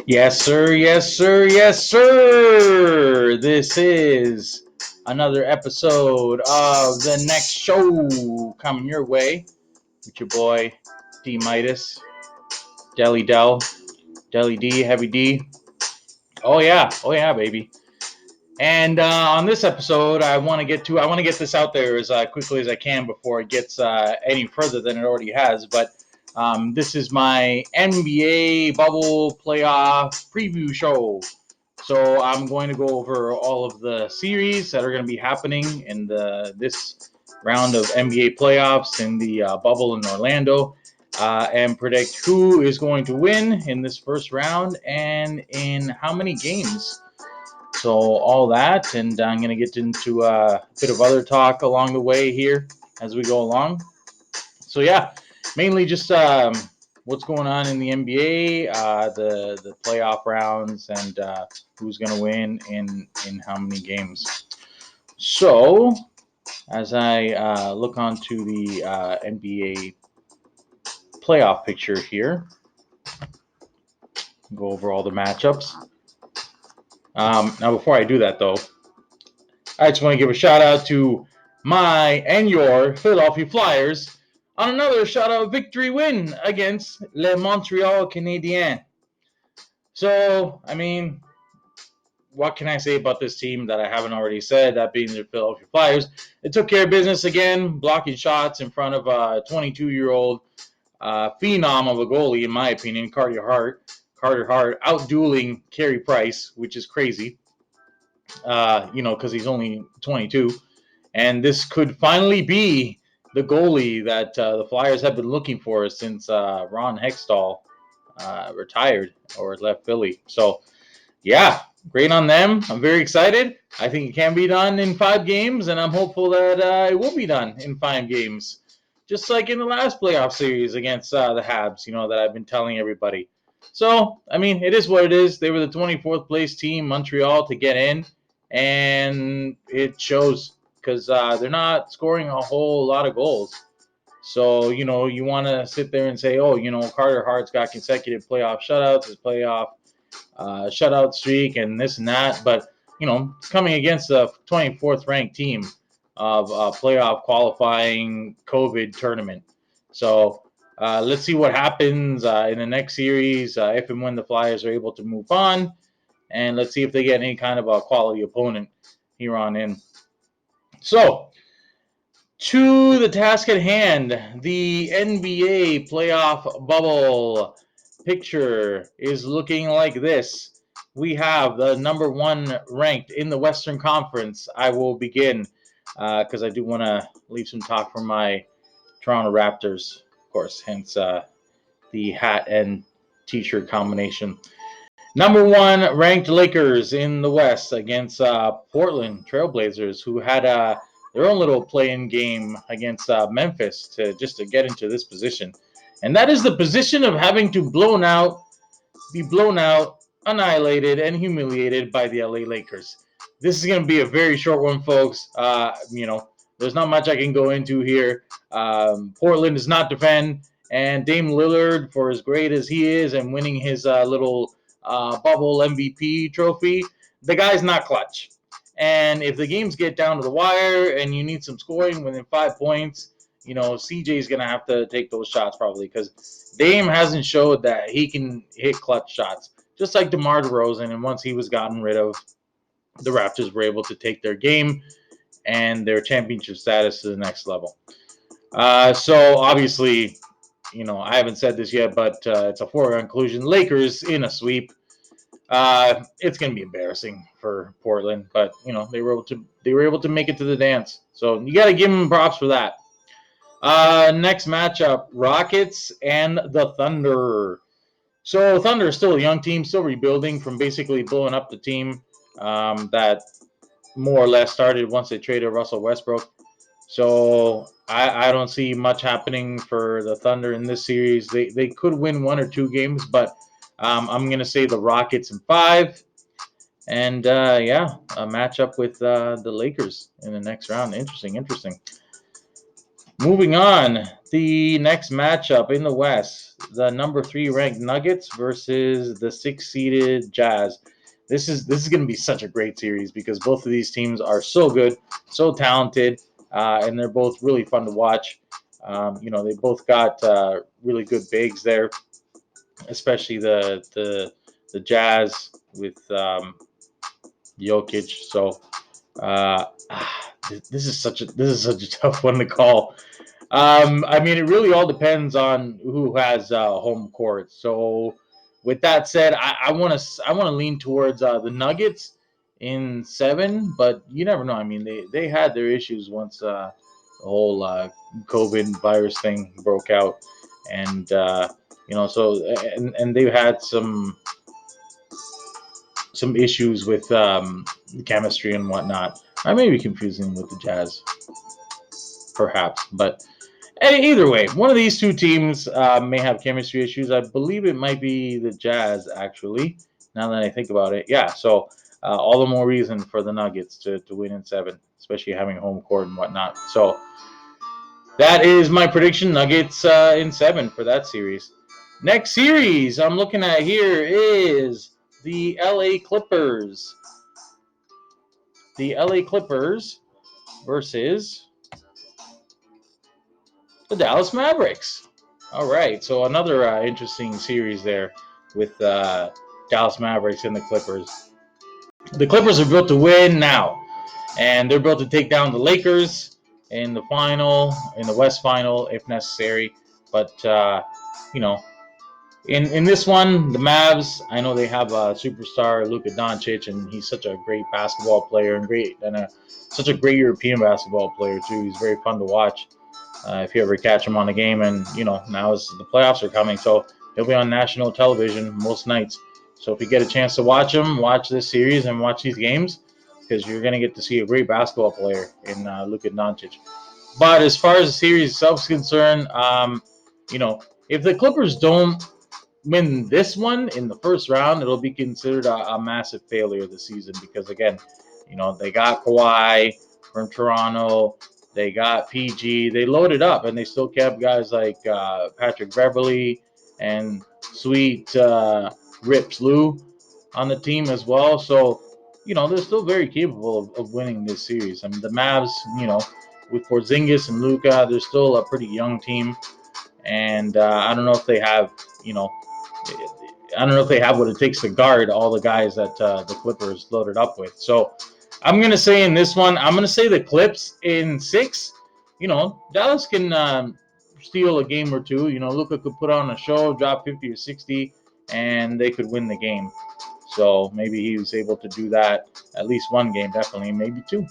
Yes, sir. Yes, sir. Yes, sir. This is another episode of the next show coming your way with your boy D Midas, Deli Del, Deli D, Heavy D. Oh yeah, baby. And on this episode, I want to get this out there as quickly as I can before it gets any further than it already has. But this is my NBA bubble playoff preview show. So I'm going to go over all of the series that are going to be happening in this round of NBA playoffs in the bubble in Orlando, and predict who is going to win in this first round and in how many games. So all that, and I'm going to get into a bit of other talk along the way here as we go along. So yeah, mainly just what's going on in the NBA, the playoff rounds, and who's going to win in how many games. So as I look onto the NBA playoff picture here, go over all the matchups. Now before I do that though, I just want to give a shout out to my and your Philadelphia Flyers on another shout out victory win against Les Montreal Canadiens. So, I mean, what can I say about this team that I haven't already said, that being the Philadelphia Flyers? It took care of business again, blocking shots in front of a 22-year-old phenom of a goalie, in my opinion, Carter Hart, outdueling Carey Price, which is crazy, because he's only 22. And this could finally be the goalie that the Flyers have been looking for since Ron Hextall retired or left Philly. So, yeah, great on them. I'm very excited. I think it can be done in 5 games, and I'm hopeful that it will be done in 5 games. Just like in the last playoff series against the Habs, that I've been telling everybody. So, I mean, it is what it is. They were the 24th place team, Montreal, to get in, and it shows because they're not scoring a whole lot of goals. So, you want to sit there and say, oh, Carter Hart's got consecutive playoff shutouts, his playoff shutout streak, and this and that. But, coming against a 24th ranked team of playoff qualifying COVID tournament. So, let's see what happens in the next series, if and when the Flyers are able to move on. And let's see if they get any kind of a quality opponent here on in. So, to the task at hand, the NBA playoff bubble picture is looking like this. We have the number one ranked in the Western Conference. I will begin because I do want to leave some talk for my Toronto Raptors, of course, hence the hat and t-shirt combination. Number one ranked Lakers in the West against Portland Trailblazers, who had their own little play-in game against Memphis to get into this position, and that is the position of having to be blown out, annihilated, and humiliated by the LA Lakers. This is going to be a very short one, folks. There's not much I can go into here. Portland does not defend, and Dame Lillard, for as great as he is and winning his little bubble MVP trophy, the guy's not clutch. And if the games get down to the wire and you need some scoring within 5 points, CJ's going to have to take those shots probably because Dame hasn't showed that he can hit clutch shots. Just like DeMar DeRozan, and once he was gotten rid of, the Raptors were able to take their game and their championship status to the next level. So obviously, I haven't said this yet, but it's a foregone conclusion. Lakers in a sweep. It's going to be embarrassing for Portland, but they were able to make it to the dance. So you got to give them props for that. Next matchup, Rockets and the Thunder. So Thunder is still a young team, still rebuilding from basically blowing up the team that more or less started once they traded Russell Westbrook. So I don't see much happening for the Thunder in this series. They could win 1 or 2 games, but I'm going to say the Rockets in 5. And a matchup with the Lakers in the next round. Interesting. Moving on, the next matchup in the West, the number 3 ranked Nuggets versus the 6 seeded Jazz. This is going to be such a great series because both of these teams are so good, so talented, and they're both really fun to watch. They both got really good bigs there, especially the Jazz with Jokic. So uh, this is such a tough one to call. I mean, it really all depends on who has home court. So, with that said, I want to lean towards the Nuggets in 7, but you never know. I mean, they had their issues once the whole COVID virus thing broke out, and so and they've had some issues with chemistry and whatnot. I may be confusing with the Jazz, perhaps, but either way, one of these two teams may have chemistry issues. I believe it might be the Jazz, actually, now that I think about it. Yeah, so all the more reason for the Nuggets to win in 7, especially having home court and whatnot. So that is my prediction, Nuggets in 7 for that series. Next series I'm looking at here is the LA Clippers. The LA Clippers versus the Dallas Mavericks. All right, so another interesting series there with Dallas Mavericks and the Clippers. The Clippers are built to win now, and they're built to take down the Lakers in the West Final, if necessary. But you know, in this one, the Mavs, I know they have a superstar Luka Doncic, and he's such a great basketball player and such a great European basketball player too. He's very fun to watch. If you ever catch him on a game, and now as the playoffs are coming, so he'll be on national television most nights. So if you get a chance to watch him, watch this series and watch these games, because you're going to get to see a great basketball player in Luka Doncic. But as far as the series itself is concerned, if the Clippers don't win this one in the first round, it'll be considered a massive failure of the season because, again, they got Kawhi from Toronto. They got PG. They loaded up, and they still kept guys like Patrick Beverly and Sweet Rips Lou on the team as well. So, they're still very capable of winning this series. I mean, the Mavs, with Porzingis and Luka, they're still a pretty young team. And I don't know if they have, you know, I don't know if they have what it takes to guard all the guys that the Clippers loaded up with. So I'm going to say in this one, I'm going to say the Clips in 6. Dallas can steal a game or two. Luka could put on a show, drop 50 or 60, and they could win the game. So maybe he was able to do that at least one game, definitely, maybe 2.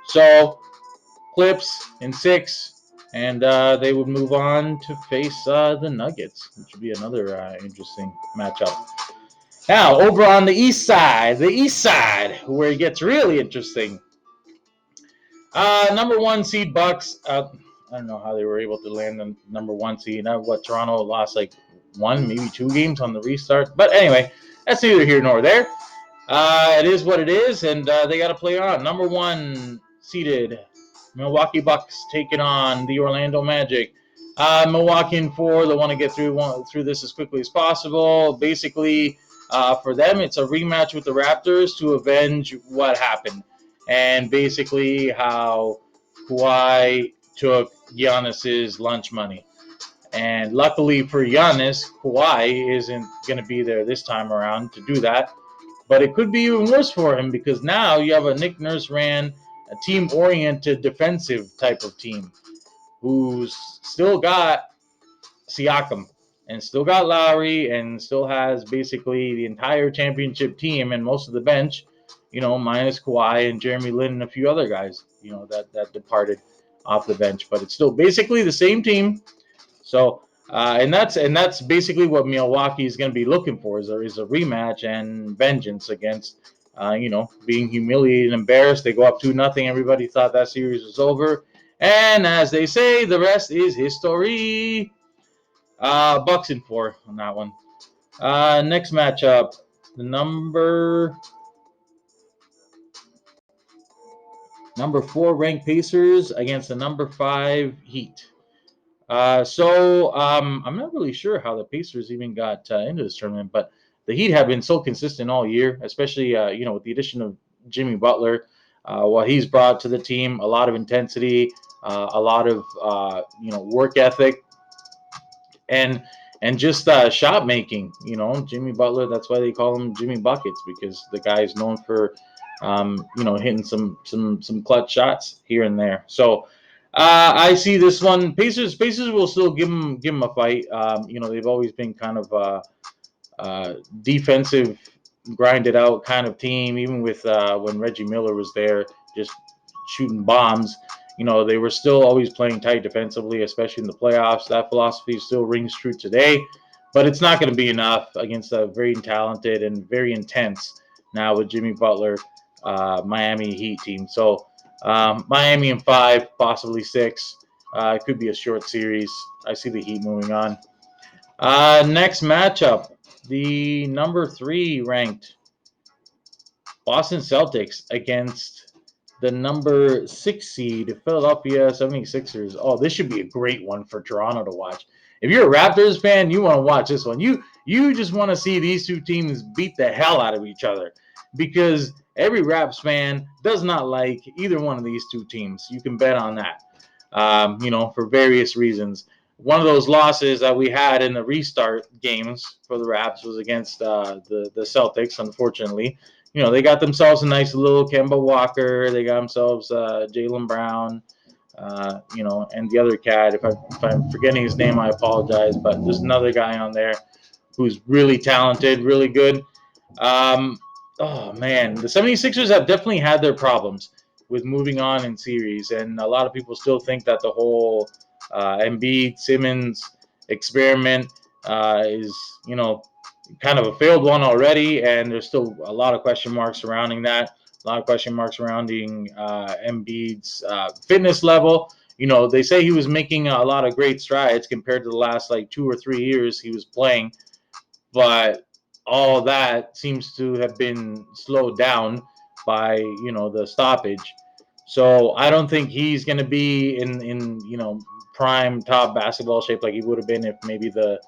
So Clips in 6. And they would move on to face the Nuggets, which would be another interesting matchup. Now, over on the East Side, where it gets really interesting. Number 1 seed Bucks. I don't know how they were able to land the number 1 seed. Toronto lost like 1, maybe 2 games on the restart. But anyway, that's neither here nor there. It is what it is, and they got to play on. Number 1 seeded Milwaukee Bucks taking on the Orlando Magic. Milwaukee in 4. They want to get through this as quickly as possible. Basically, for them, it's a rematch with the Raptors to avenge what happened, and basically how Kawhi took Giannis's lunch money. And luckily for Giannis, Kawhi isn't going to be there this time around to do that. But it could be even worse for him because now you have a Nick Nurse ran, a team-oriented defensive type of team who's still got Siakam and still got Lowry and still has basically the entire championship team and most of the bench, minus Kawhi and Jeremy Lin and a few other guys, that departed off the bench. But it's still basically the same team. So and that's basically what Milwaukee is going to be looking for is a rematch and vengeance against being humiliated and embarrassed. They go up 2-0. Everybody thought that series was over, and as they say, the rest is history. Bucks in 4 on that one. Next matchup, the number 4 ranked Pacers against the number 5 Heat. I'm not really sure how the Pacers even got into this tournament, but the Heat have been so consistent all year, especially with the addition of Jimmy Butler. What he's brought to the team, a lot of intensity, a lot of work ethic, and just shot making. Jimmy Butler. That's why they call him Jimmy Buckets, because the guy is known for hitting some clutch shots here and there. So I see this one. Pacers will still give him a fight. They've always been kind of defensive, grinded out kind of team. Even with when Reggie Miller was there, just shooting bombs. They were still always playing tight defensively, especially in the playoffs. That philosophy still rings true today, but it's not going to be enough against a very talented and very intense now with Jimmy Butler, Miami Heat team. So Miami in 5, possibly 6. It could be a short series. I see the Heat moving on. Next matchup, the number 3 ranked Boston Celtics against the number 6 seed Philadelphia 76ers. Oh, this should be a great one for Toronto to watch. If you're a Raptors fan, you want to watch this one. You just want to see these two teams beat the hell out of each other, because every Raps fan does not like either one of these two teams. You can bet on that. For various reasons. One of those losses that we had in the restart games for the Raps was against the Celtics, unfortunately. They got themselves a nice little Kemba Walker. They got themselves Jaylen Brown, and the other cat. If I'm forgetting his name, I apologize. But there's another guy on there who's really talented, really good. Oh, man. The 76ers have definitely had their problems with moving on in series. And a lot of people still think that the whole Embiid Simmons experiment is, kind of a failed one already, and there's still a lot of question marks surrounding that. A lot of question marks surrounding Embiid's fitness level. They say he was making a lot of great strides compared to the last 2 or 3 years he was playing, but all that seems to have been slowed down by the stoppage. So I don't think he's going to be in prime top basketball shape like he would have been if maybe the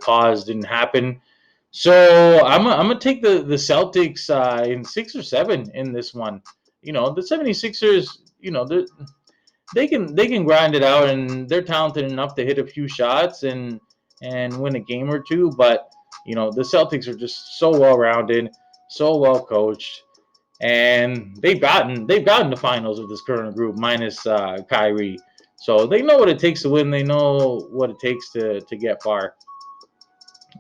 pause didn't happen. So I'm gonna take the Celtics in 6 or 7 in this one. The 76ers, they can grind it out, and they're talented enough to hit a few shots and win a game or two. But the Celtics are just so well rounded, so well coached, and they've gotten the finals of this current group minus Kyrie. So they know what it takes to win. They know what it takes to get far.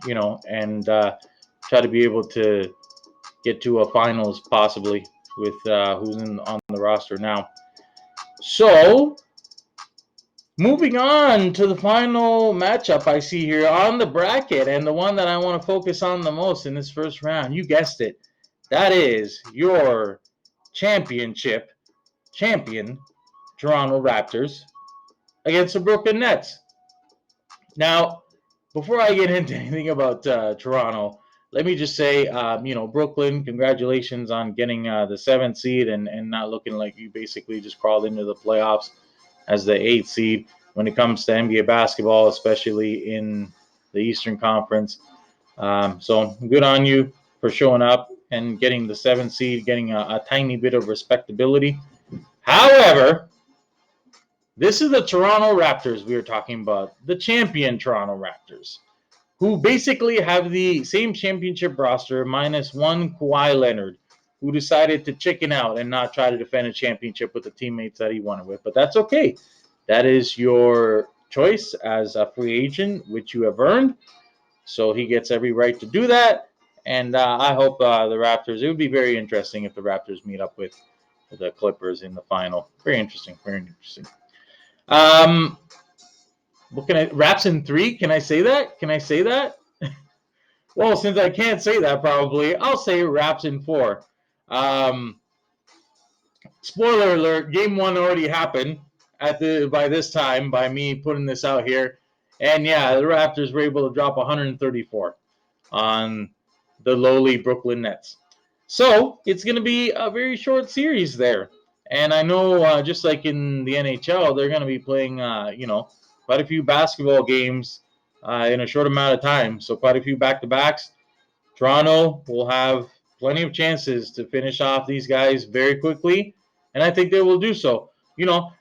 And try to be able to get to a finals possibly with who's on the roster now. So moving on to the final matchup I see here on the bracket, and the one that I want to focus on the most in this first round. You guessed it. That is your championship champion Toronto Raptors against the Brooklyn Nets. Now, before I get into anything about Toronto, let me just say, Brooklyn, congratulations on getting the 7th seed and not looking like you basically just crawled into the playoffs as the 8th seed when it comes to NBA basketball, especially in the Eastern Conference. So good on you for showing up and getting the 7th seed, getting a tiny bit of respectability. However, this is the Toronto Raptors we are talking about, the champion Toronto Raptors, who basically have the same championship roster minus one Kawhi Leonard, who decided to chicken out and not try to defend a championship with the teammates that he wanted with. But that's okay. That is your choice as a free agent, which you have earned. So he gets every right to do that. And I hope the Raptors, it would be very interesting if the Raptors meet up with the Clippers in the final. Very interesting. Very interesting. What can I? Raps in 3? Can I say that? Can I say that? Well, since I can't say that, probably I'll say Raps in 4. Um, Spoiler alert: Game 1 already happened by this time by me putting this out here, and yeah, the Raptors were able to drop 134 on the lowly Brooklyn Nets. So it's going to be a very short series there. And I know, just like in the NHL, they're going to be playing, quite a few basketball games in a short amount of time. So quite a few back-to-backs. Toronto will have plenty of chances to finish off these guys very quickly, and I think they will do so.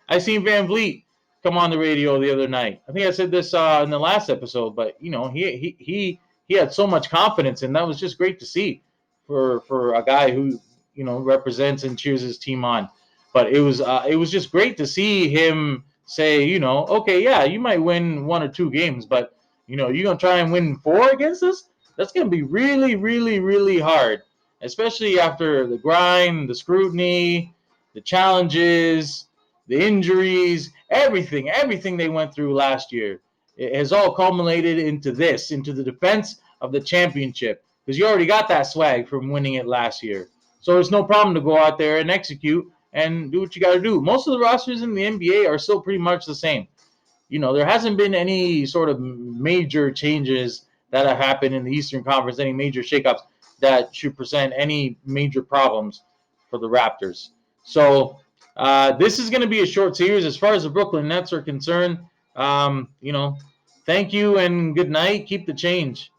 I seen Van Vliet come on the radio the other night. I think I said this in the last episode, but he had so much confidence, and that was just great to see for a guy who represents and cheers his team on. But it was just great to see him say, okay, yeah, you might win 1 or 2 games, but you're gonna try and win 4 against us. That's going to be really, really, really hard, especially after the grind, the scrutiny, the challenges, the injuries, everything they went through last year. It has all culminated into the defense of the championship, because you already got that swag from winning it last year. So it's no problem to go out there and execute and do what you got to do. Most of the rosters in the NBA are still pretty much the same. There hasn't been any sort of major changes that have happened in the Eastern Conference, any major shakeups that should present any major problems for the Raptors. So this is going to be a short series as far as the Brooklyn Nets are concerned. Thank you and good night. Keep the change.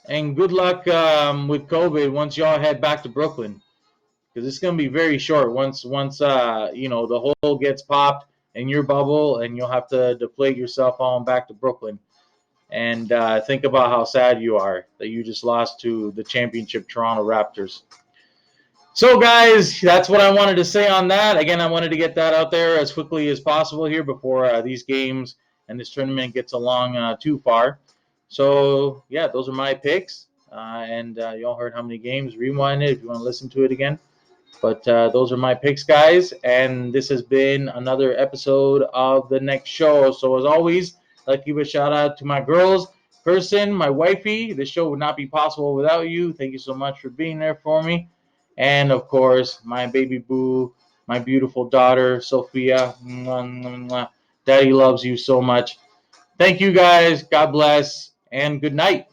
And good luck with COVID once y'all head back to Brooklyn, because it's going to be very short once the hole gets popped in your bubble, and you'll have to deflate yourself on back to Brooklyn. And think about how sad you are that you just lost to the championship Toronto Raptors. So, guys, that's what I wanted to say on that. Again, I wanted to get that out there as quickly as possible here before these games and this tournament gets along too far. So, yeah, those are my picks. And you all heard how many games. Rewind it if you want to listen to it again. But those are my picks, guys. And this has been another episode of The Next Show. So, as always, I'd like to give a shout out to my girls, Kirsten, my wifey. This show would not be possible without you. Thank you so much for being there for me. And, of course, my baby boo, my beautiful daughter, Sophia. Daddy loves you so much. Thank you, guys. God bless. And good night.